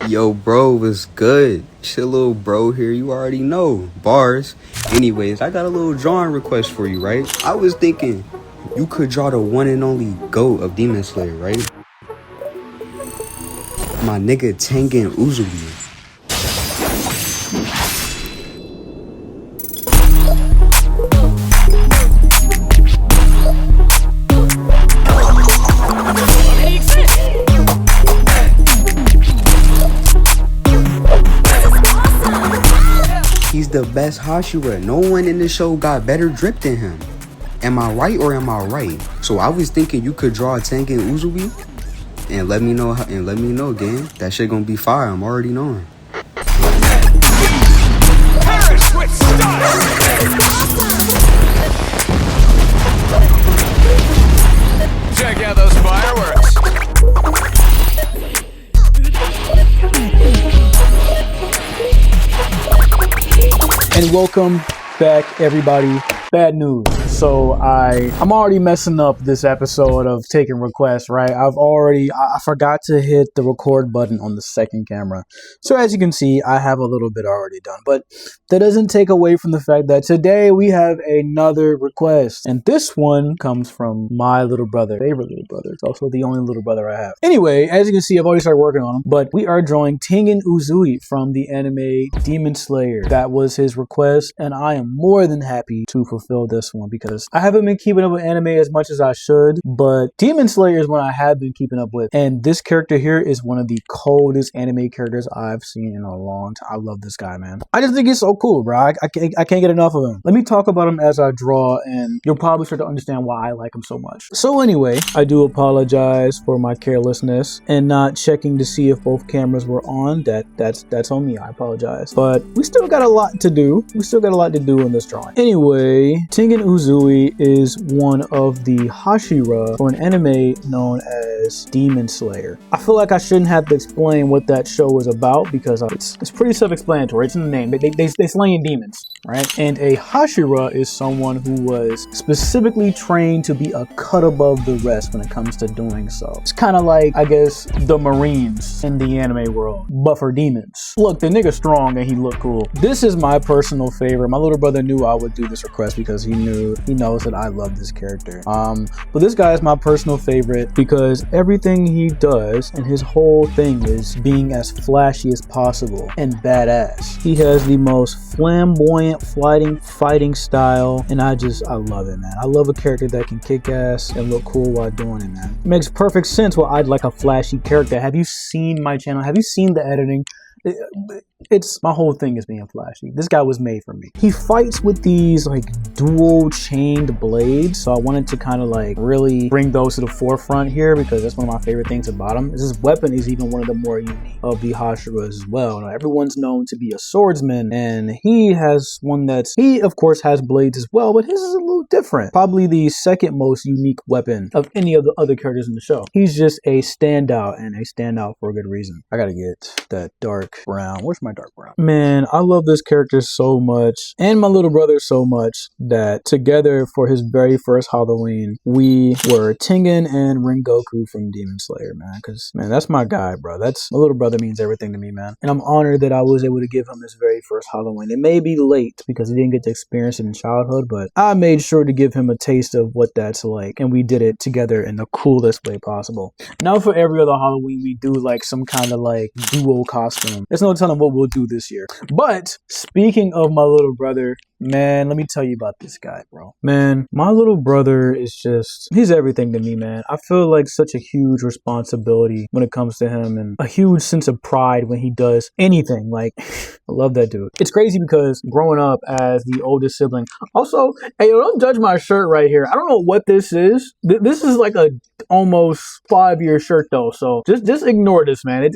Yo, bro, was good. Shit, little bro here, you already know. Bars. Anyways, I got a little drawing request for you, right? I was thinking you could draw the one and only GOAT of Demon Slayer, right? My nigga Tengen Uzui. He's the best Hashira. No one in the show got better drip than him. Am I right or am I right? So I was thinking you could draw Tengen Uzui and let me know gang. That shit gonna be fire. I'm already knowing. Check out those fireworks. And welcome back, everybody. Bad news. So I'm already messing up this episode of taking requests, right? I forgot to hit the record button on the second camera. So as you can see, I have a little bit already done, but that doesn't take away from the fact that today we have another request. And this one comes from my little brother, favorite little brother. It's also the only little brother I have. Anyway, as you can see, I've already started working on him, but we are drawing Tengen Uzui from the anime Demon Slayer. That was his request, and I am more than happy to fulfill this one because I haven't been keeping up with anime as much as I should, but Demon Slayer is one I have been keeping up with, and this character here is one of the coldest anime characters I've seen in a long time. I love this guy, man. I just think he's so cool, bro. I can't get enough of him. Let me talk about him as I draw, and you'll probably start to understand why I like him so much. So anyway, I do apologize for my carelessness and not checking to see if both cameras were on. That's on me. I apologize, but we still got a lot to do. We still got a lot to do in this drawing. Anyway, Tengen Uzui is one of the Hashira for an anime known as Demon Slayer. I feel like I shouldn't have to explain what that show is about because it's pretty self-explanatory. It's in the name. They slaying demons, right? And a Hashira is someone who was specifically trained to be a cut above the rest when it comes to doing so. It's kind of like, I guess, the Marines in the anime world, but for demons. Look, the nigga's strong and he looked cool. This is my personal favorite. My little brother knew I would do this request because he knows that I love this character. But this guy is my personal favorite because everything he does and his whole thing is being as flashy as possible and badass. He has the most flamboyant fighting style, and I love it, man. I love a character that can kick ass and look cool while doing it, man. It makes perfect sense why I'd like a flashy character. Have you seen my channel? Have you seen the editing? It's my whole thing is being flashy. This guy was made for me. He fights with these like dual chained blades, so I wanted to kind of like really bring those to the forefront here because that's one of my favorite things about him. His weapon is even one of the more unique of the Hashiras as well. Now, everyone's known to be a swordsman, and he has one he of course has blades as well, but his is a little different. Probably the second most unique weapon of any of the other characters in the show. He's just a standout, and a standout for a good reason. I gotta get that dark brown. Where's my dark brown? Man, I love this character so much, and my little brother so much, that together for his very first Halloween, we were Tengen and Rengoku from Demon Slayer, man. Because, man, that's my guy, bro. My little brother means everything to me, man. And I'm honored that I was able to give him his very first Halloween. It may be late because he didn't get to experience it in childhood, but I made sure to give him a taste of what that's like, and we did it together in the coolest way possible. Now for every other Halloween, we do like some kind of like duo costume. There's no telling what we'll do this year. But speaking of my little brother, man, let me tell you about this guy, bro. Man, my little brother is he's everything to me, man. I feel like such a huge responsibility when it comes to him and a huge sense of pride when he does anything. Like, I love that dude. It's crazy because growing up as the oldest sibling, also, hey, don't judge my shirt right here. I don't know what this is. This is like a almost 5-year shirt though, so just ignore this, man.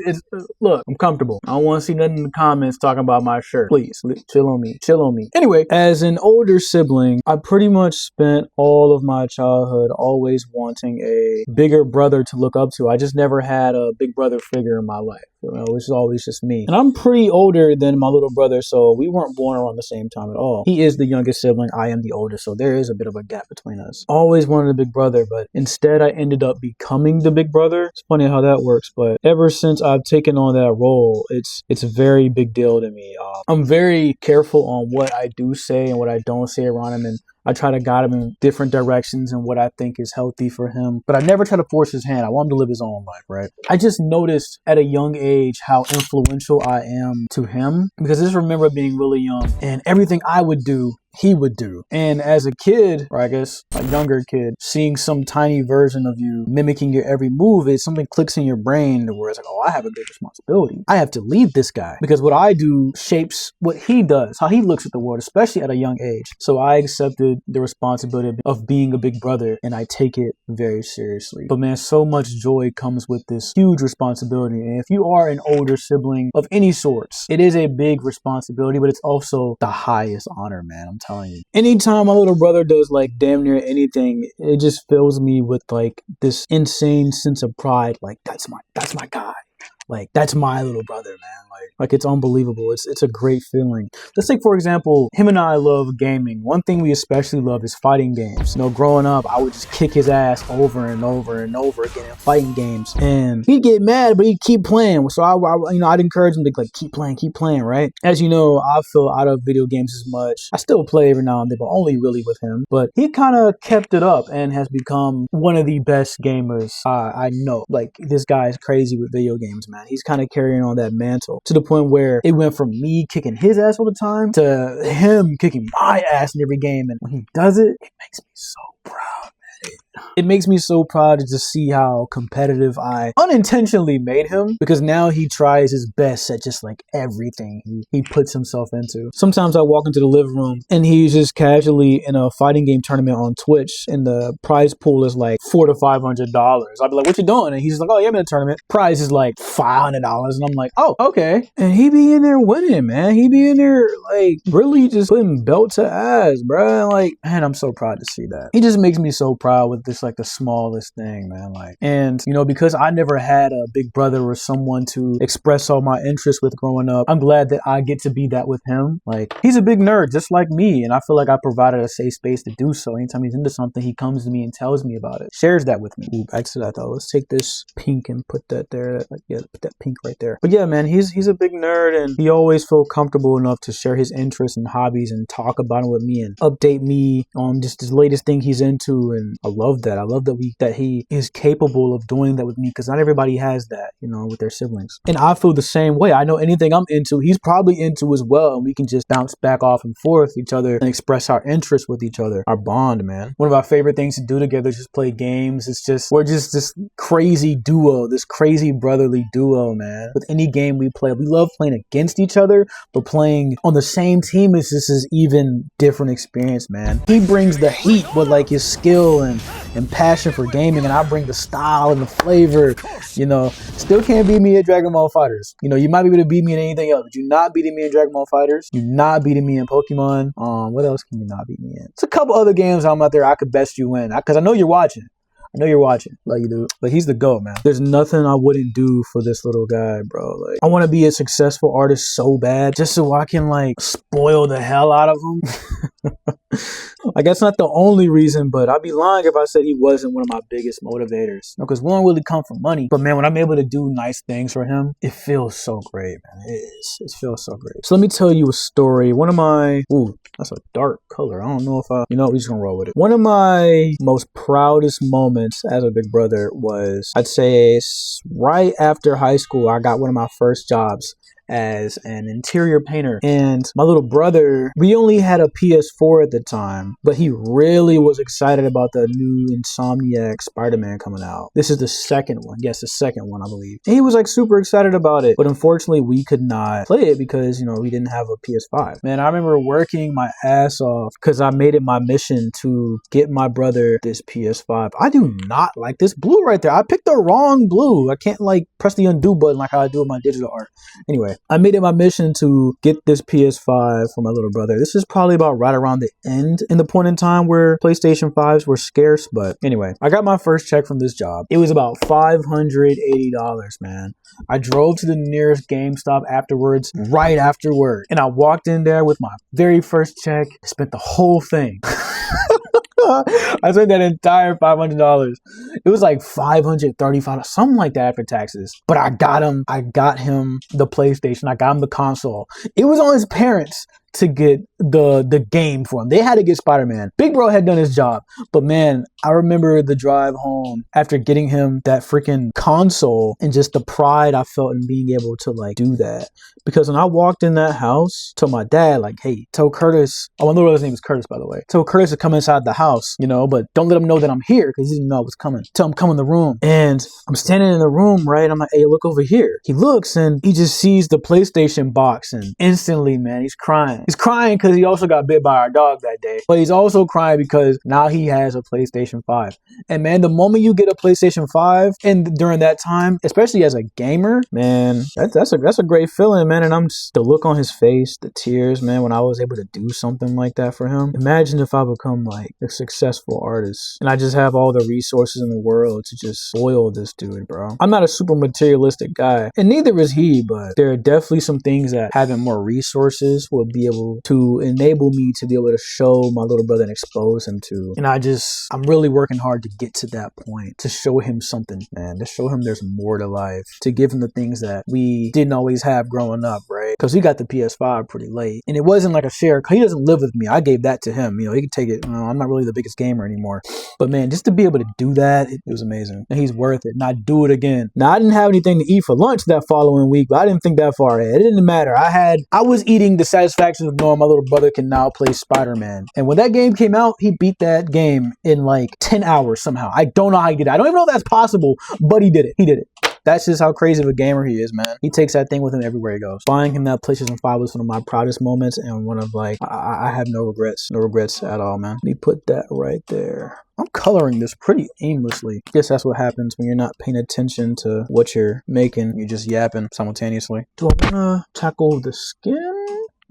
Look, I'm comfortable. I don't want to see nothing in the comments talking about my shirt. Please, chill on me. Anyway, as an older sibling, I pretty much spent all of my childhood always wanting a bigger brother to look up to. I just never had a big brother figure in my life. You know, it's always just me. And I'm pretty older than my little brother, so we weren't born around the same time at all. He is the youngest sibling. I am the oldest, so there is a bit of a gap between us. Always wanted a big brother, but instead I ended up becoming the big brother. It's funny how that works, but ever since I've taken on that role, it's a very big deal to me. I'm very careful on what I do say and what I don't say around him, and I try to guide him in different directions and what I think is healthy for him. But I never try to force his hand. I want him to live his own life, right? I just noticed at a young age how influential I am to him, because I just remember being really young and everything I would do, he would do. And as a kid, or I guess a younger kid, seeing some tiny version of you mimicking your every move, something clicks in your brain where it's like, oh, I have a big responsibility. I have to lead this guy because what I do shapes what he does, how he looks at the world, especially at a young age. So I accepted the responsibility of being a big brother, and I take it very seriously. But man, so much joy comes with this huge responsibility. And if you are an older sibling of any sorts, it is a big responsibility, but it's also the highest honor, man. I'm telling you. Anytime my little brother does like damn near anything, it just fills me with like this insane sense of pride. Like that's my guy. Like that's my little brother, man. Like it's unbelievable. It's a great feeling. Let's take, for example, him and I love gaming. One thing we especially love is fighting games. You know, growing up, I would just kick his ass over and over and over again in fighting games. And he'd get mad, but he'd keep playing. So I'd encourage him to like keep playing, right? As you know, I feel out of video games as much. I still play every now and then, but only really with him. But he kind of kept it up and has become one of the best gamers I know. Like this guy is crazy with video games, man. He's kind of carrying on that mantle to the point where it went from me kicking his ass all the time to him kicking my ass in every game. And when he does it, it makes me so proud. It makes me so proud to just see how competitive I unintentionally made him, because now he tries his best at just like everything he puts himself into. Sometimes I walk into the living room and he's just casually in a fighting game tournament on Twitch and the prize pool is like $400 to $500. I'd be like, what you doing? And he's like, oh yeah, I'm in a tournament. Prize is like $500. And I'm like, oh, okay. And he be in there winning, man. He be in there like really just putting belt to ass, bro. Like, man, I'm so proud to see that. He just makes me so proud with this like the smallest thing, man. Like, and you know, because I never had a big brother or someone to express all my interests with growing up, I'm glad that I get to be that with him. Like, he's a big nerd just like me, and I feel like I provided a safe space to do so. Anytime he's into something, he comes to me and tells me about it, shares that with me. Ooh, back to that though. Let's take this pink and put that there. Like, yeah, put that pink right there. But yeah, man, he's a big nerd, and he always felt comfortable enough to share his interests and hobbies and talk about it with me and update me on just the latest thing he's into. And I love that. I love that he is capable of doing that with me, because not everybody has that, you know, with their siblings. And I feel the same way. I know anything I'm into, he's probably into as well, and we can just bounce back off and forth each other and express our interests with each other. Our bond, man. One of our favorite things to do together is just play games. We're just this crazy duo, this crazy brotherly duo, man. With any game we play, we love playing against each other, but playing on the same team is even different experience, man. He brings the heat with like his skill and passion for gaming, and I bring the style and the flavor. You know, still can't beat me at Dragon Ball Fighters. You know, you might be able to beat me in anything else, but you're not beating me in Dragon Ball Fighters. You're not beating me in Pokemon. What else can you not beat me in? It's a couple other games I'm out there I could best you in, because I know you're watching. I know you're watching, like you do. But he's the GOAT, man. There's nothing I wouldn't do for this little guy, bro. Like, I want to be a successful artist so bad, just so I can like spoil the hell out of him. Like, that's not the only reason, but I'd be lying if I said he wasn't one of my biggest motivators. Because we don't really come from money. But man, when I'm able to do nice things for him, it feels so great, man. It feels so great. So let me tell you a story. One of my, ooh, that's a dark color. I don't know if we're just gonna roll with it. One of my most proudest moments as a big brother was, I'd say right after high school, I got one of my first jobs as an interior painter. And my little brother, we only had a PS4 at the time, but he really was excited about the new Insomniac Spider-Man coming out. This is the second one. Yes, the second one, I believe. And he was like super excited about it. But unfortunately, we could not play it because, you know, we didn't have a PS5. Man, I remember working my ass off because I made it my mission to get my brother this PS5. I do not like this blue right there. I picked the wrong blue. I can't like press the undo button like how I do with my digital art. Anyway, I made it my mission to get this PS5 for my little brother. This is probably about right around the end in the point in time where PlayStation 5s were scarce. But anyway, I got my first check from this job. It was about $580, man. I drove to the nearest GameStop afterwards, right after work. And I walked in there with my very first check, spent the whole thing. I spent that entire $500. It was like $535, something like that after taxes. But I got him the PlayStation. I got him the console. It was on his parents to get the game for him. They had to get Spider-Man. Big bro had done his job. But man, I remember the drive home after getting him that freaking console and just the pride I felt in being able to like do that. Because when I walked in that house, told my dad, like, hey, tell Curtis, oh, my little brother's name is Curtis, by the way. Tell Curtis to come inside the house, you know, but don't let him know that I'm here because he didn't know I was coming. Tell him come in the room. And I'm standing in the room, right? I'm like, hey, look over here. He looks and he just sees the PlayStation box and instantly, man, he's crying. He's crying because he also got bit by our dog that day. But he's also crying because now he has a PlayStation 5. And man, the moment you get a PlayStation 5 and during that time, especially as a gamer, man, that's a great feeling, man. And I'm just, the look on his face, the tears, man, when I was able to do something like that for him. Imagine if I become like a successful artist and I just have all the resources in the world to just spoil this dude, bro. I'm not a super materialistic guy, and neither is he, but there are definitely some things that having more resources will be able to enable me to be able to show my little brother and expose him to. And I'm really working hard to get to that point, to show him something, man, to show him there's more to life, to give him the things that we didn't always have growing up, right? Because he got the PS5 pretty late, and it wasn't like a share. He doesn't live with me. I gave that to him. You know, he could take it. I'm not really the biggest gamer anymore, but man, just to be able to do that, it was amazing. And he's worth it. And I'd do it again. Now, I didn't have anything to eat for lunch that following week, but I didn't think that far ahead. It didn't matter. I was eating the satisfaction of knowing my little brother can now play Spider-Man. And when that game came out, he beat that game in like 10 hours somehow. I don't know how he did it. I don't even know if that's possible, but he did it. He did it. That's just how crazy of a gamer he is, man. He takes that thing with him everywhere he goes. Buying him that PlayStation 5 was one of my proudest moments and one of like, I have no regrets at all, man. Let me put that right there. I'm coloring this pretty aimlessly. Guess that's what happens when you're not paying attention to what you're making. You're just yapping simultaneously. Do I wanna tackle the skin?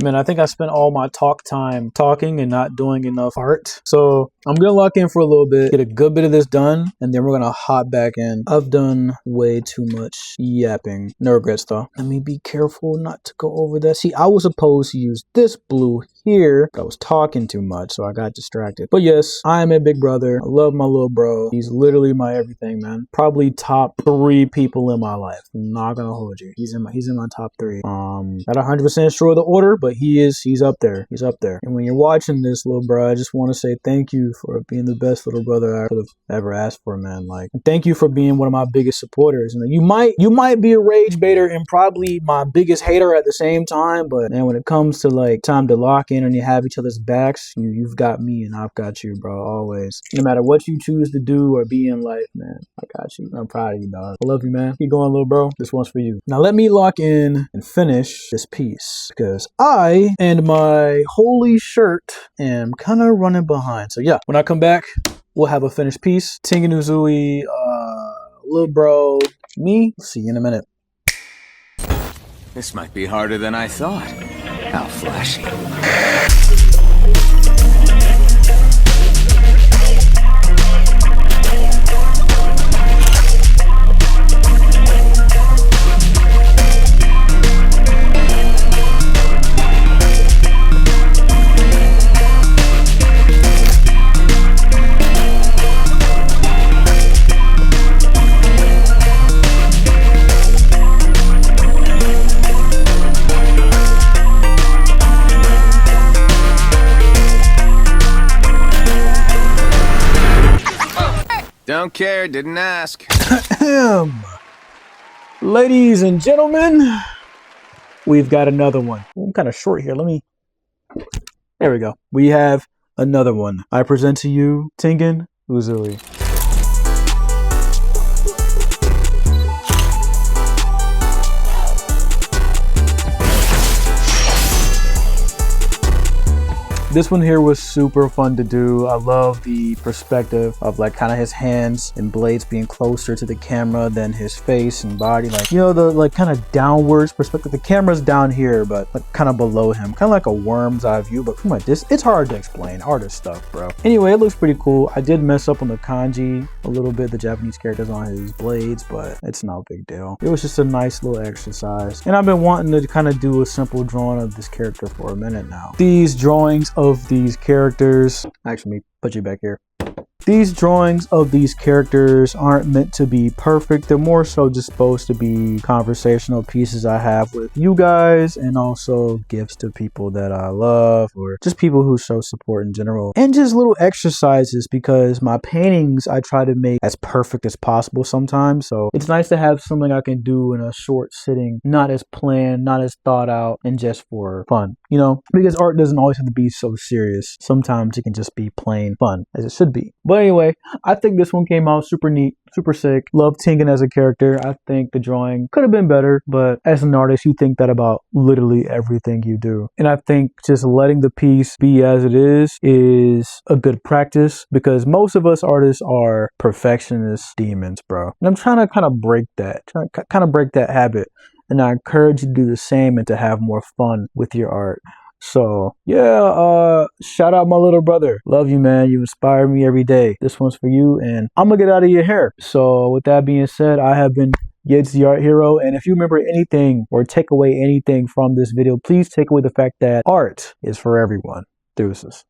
Man, I think I spent all my talk time talking and not doing enough art. So I'm going to lock in for a little bit, get a good bit of this done, and then we're going to hop back in. I've done way too much yapping. No regrets, though. Let me be careful not to go over that. See, I was supposed to use this blue here, but I was talking too much, so I got distracted. But yes, I am a big brother. I love my little bro. He's literally my everything, man. Probably top 3 people in my life. I'm not going to hold you. He's in my top 3. Not 100% sure of the order, but he's up there. He's up there. And when you're watching this, little bro, I just want to say thank you for being the best little brother I could have ever asked for, man. Like, thank you for being one of my biggest supporters. And you might be a rage baiter and probably my biggest hater at the same time, but man, when it comes to like time to lock in and you have each other's backs, you've got me and I've got you, bro, always. No matter what you choose to do or be in life, man, I got you. I'm proud of you, dog. I love you, man. Keep going, little bro. This one's for you. Now let me lock in and finish this piece because I and my holy shirt am kind of running behind. So yeah, when I come back, we'll have a finished piece. Tengen Uzui, little bro, me. See you in a minute. This might be harder than I thought. How flashy. Don't care, didn't ask. Ladies and gentlemen, we've got another one. I'm kind of short here. There we go. We have another one. I present to you Tengen Uzui. This one here was super fun to do. I love the perspective of like kind of his hands and blades being closer to the camera than his face and body. Like, you know, the like kind of downwards perspective. The camera's down here, but like kind of below him, kind of like a worm's eye view, but from like this, it's hard to explain. Artist stuff, bro. Anyway, it looks pretty cool. I did mess up on the kanji a little bit, the Japanese characters on his blades, but it's no big deal. It was just a nice little exercise. And I've been wanting to kind of do a simple drawing of this character for a minute now. These drawings of these characters, actually, let me put you back here. These drawings of these characters aren't meant to be perfect. They're more so just supposed to be conversational pieces I have with you guys, and also gifts to people that I love, or just people who show support in general, and just little exercises, because my paintings I try to make as perfect as possible sometimes. So it's nice to have something I can do in a short sitting, not as planned, not as thought out, and just for fun, you know, because art doesn't always have to be so serious. Sometimes it can just be plain fun, as it should be. But anyway, I think this one came out super neat, super sick. Love Tengen as a character. I think the drawing could have been better, but as an artist, you think that about literally everything you do. And I think just letting the piece be as it is a good practice, because most of us artists are perfectionist demons, bro. And I'm trying to kind of break that, habit. And I encourage you to do the same and to have more fun with your art. So yeah, shout out my little brother. Love you, man. You inspire me every day. This one's for you, and I'm gonna get out of your hair. So with that being said, I have been Yates the Art Hero, and if you remember anything or take away anything from this video, please take away the fact that art is for everyone. Deuces.